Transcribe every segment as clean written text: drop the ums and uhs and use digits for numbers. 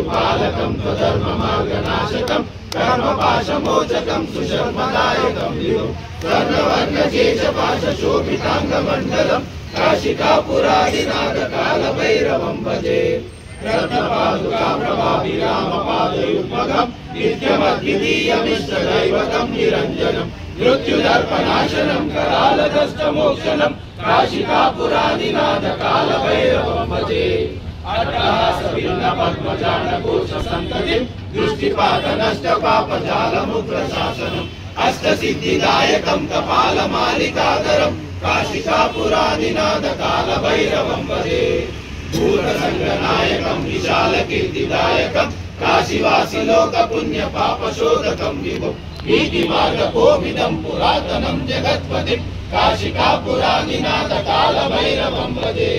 हेतुपालकं स्वधर्ममार्गनाशकं कर्मपाशमोचकं सुशर्मदायकं विभुं स्वर्णवर्णकेशपाशशोभिताङ्गमण्डलं काशिकापुरादिनाथकालभैरवं भजे रत्नपादुकाप्रभाभिरामपादयुग्मकं नित्यमद्वितीयमिष्टदैवतं निरञ्जनं मृत्युदर्पनाशनं करालकष्टमोक्षणं काशिकापुरादिनाथकालभैरवं भजे अट्टहासभिन्नपद्मजालकोशसन्ततिं दृष्टिपातनष्टपापजालमुग्रशासनम् अष्टसिद्धिदायकं कपालमालिकाधरं काशिकापुरादिनाथकालभैरवं भजे भूतसङ्गनायकं विशालकीर्तिदायकं काशीवासिलोकपुण्यपापशोधकं विभुं नीतिमार्गकोविदं पुरातनं जगत्पतिं काशिकापुरादिनाथकालभैरवं भजे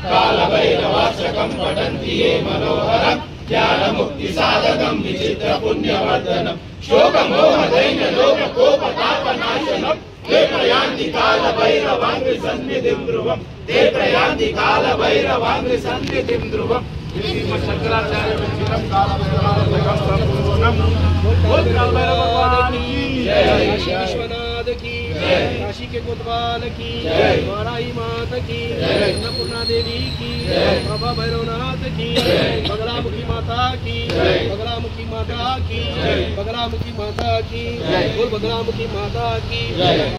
कालभैरवाष्टकं पठन्ति ये मनोहरं ज्ञानमुक्तिसाधकं विचित्रपुण्यवर्धनं शोकमोहदैन्यलोककोपतापनाशनं ते प्रयान्ति कालभैरवाङ्घ्रिसन्निधिं ध्रुवं ते प्रयान्ति कालभैरवाङ्घ्रिसन्निधिं ध्रुवं शंकराचार्य विचित्रं कालभैरवाष्टकं संपूर्णं बोल कालभैरव भगवान की जय काशी विश्वनाथ की जय काशी के कोतवाल की जय वाराही माता की जय अन्नपूर्णा देवी की जय बाबा भैरवनाथ की जय बगलामुखी माता की जय बगलामुखी माता की जय बगलामुखी माता की जय बोल बगलामुखी माता की जय।